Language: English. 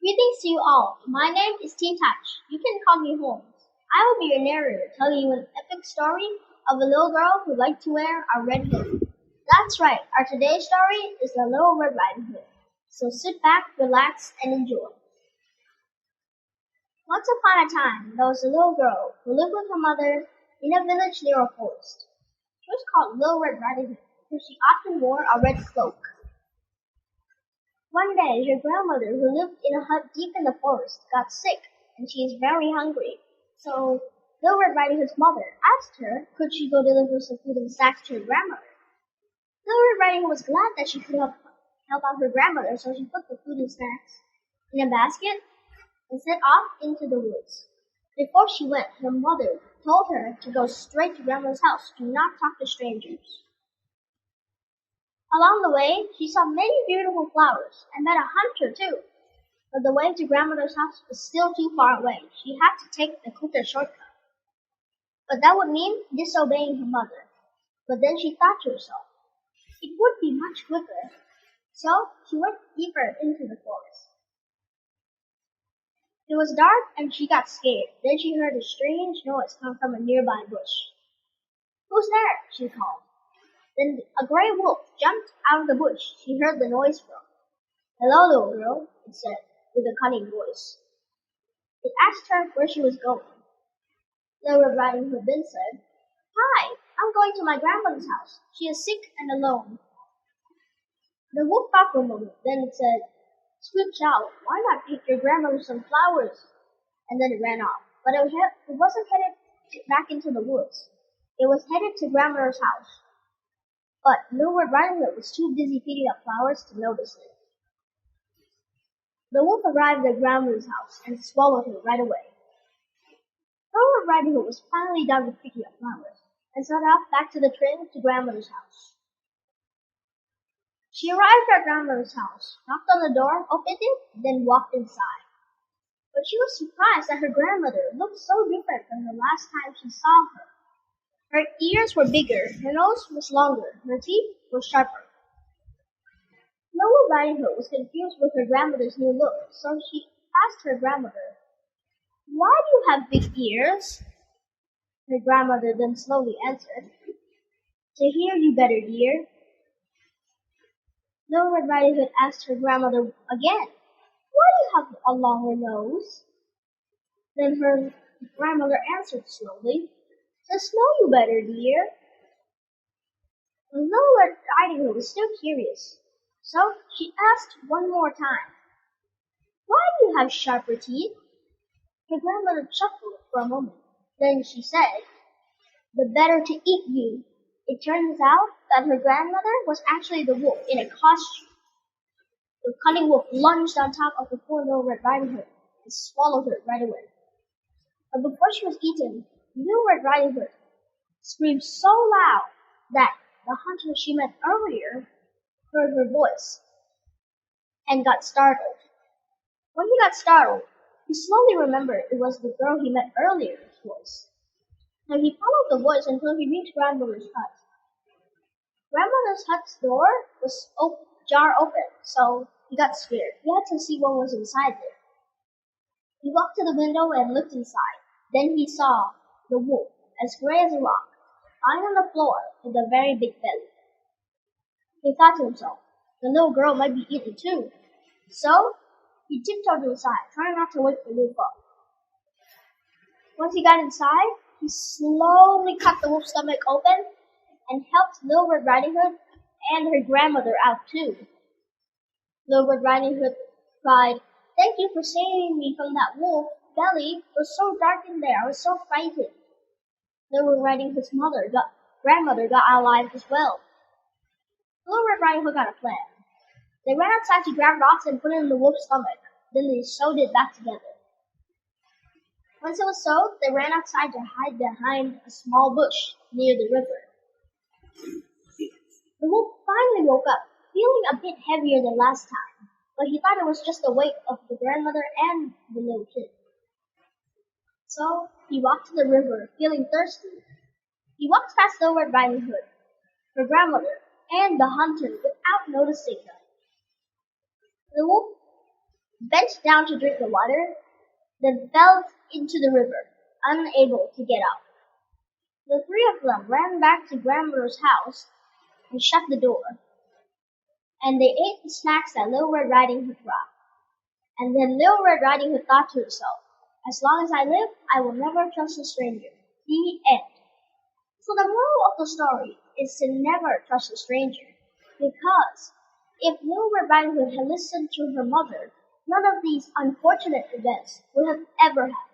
Greetings to you all. My name is Teen Touch. You can call me Holmes. I will be your narrator, telling you an epic story of a little girl who liked to wear a red hood. That's right, our today's story is the Little Red Riding Hood. So sit back, relax, and enjoy. Once upon a time, there was a little girl who lived with her mother in a village near a forest. She was called Little Red Riding Hood because she often wore a red cloak. One day, her grandmother, who lived in a hut deep in the forest, got sick, and she is very hungry. So, Little Red Riding Hood's mother asked her could she go deliver some food and snacks to her grandmother. Little Red Riding Hood was glad that she could help out her grandmother, so she put the food and snacks in a basket and set off into the woods. Before she went, her mother told her to go straight to grandmother's house. Do not talk to strangers. Along the way, she saw many beautiful flowers and met a hunter too. But the way to grandmother's house was still too far away. She had to take the quicker shortcut. But that would mean disobeying her mother. But then she thought to herself, it would be much quicker. So she went deeper into the forest. It was dark and she got scared. Then she heard a strange noise come from a nearby bush. Who's there? She called. Then a gray wolf jumped out of the bush she heard the noise from. Hello, little girl, it said, with a cunning voice. It asked her where she was going. Little Red Riding Hood then said, Hi, I'm going to my grandmother's house. She is sick and alone. The wolf thought for a moment, then it said, Sweet child, why not take your grandmother some flowers? And then it ran off. But it wasn't headed back into the woods. It was headed to grandmother's house. But Little Red Riding Hood was too busy feeding up flowers to notice it. The wolf arrived at grandmother's house and swallowed her right away. Little Red Riding Hood was finally done with picking up flowers and set off back to the trail to grandmother's house. She arrived at grandmother's house, knocked on the door, opened it, then walked inside. But she was surprised that her grandmother looked so different from the last time she saw her. Her ears were bigger, her nose was longer, her teeth were sharper. Little Riding Hood was confused with her grandmother's new look, so she asked her grandmother, Why do you have big ears? Her grandmother then slowly answered, To hear you better, dear. Little Red Riding Hood asked her grandmother again, Why do you have a longer nose? Then her grandmother answered slowly, To smell you better, dear. Little Red Riding Hood was still curious, so she asked one more time, Why do you have sharper teeth? Her grandmother chuckled for a moment. Then she said, The better to eat you. It turns out that her grandmother was actually the wolf in a costume. The cunning wolf lunged on top of the poor Little Red Riding Hood and swallowed her right away. But before she was eaten, Little Red Riding Hood screamed so loud that the hunter she met earlier heard her voice and got startled. When he got startled, he slowly remembered it was the girl he met earlier's voice. So he followed the voice until he reached grandmother's hut. Grandmother's hut's door was jar open, so he got scared. He had to see what was inside there. He walked to the window and looked inside. Then he saw the wolf, as gray as a rock, lying on the floor with a very big belly. He thought to himself, the little girl might be eaten too. So he tiptoed inside, trying not to wake the wolf up. Once he got inside, he slowly cut the wolf's stomach open and helped Little Red Riding Hood and her grandmother out too. Little Red Riding Hood cried, Thank you for saving me from that wolf belly. It was so dark in there. I was so frightened. Little Red Riding Hood's grandmother got out alive as well. Little Red Riding Hood got a plan. They ran outside to grab rocks and put it in the wolf's stomach. Then they sewed it back together. Once it was sewed, they ran outside to hide behind a small bush near the river. The wolf finally woke up, feeling a bit heavier than last time, but he thought it was just the weight of the grandmother and the little kid. So he walked to the river, feeling thirsty. He walked past Little Red Riding Hood, her grandmother, and the hunter without noticing them. The wolf bent down to drink the water, then fell into the river, unable to get out. The three of them ran back to Grandmother's house and shut the door, and they ate the snacks that Little Red Riding Hood brought. And then Little Red Riding Hood thought to herself, "As long as I live, I will never trust a stranger." The end. So the moral of the story is to never trust a stranger, because if Little Red Riding Hood had listened to her mother, none of these unfortunate events would have ever happened.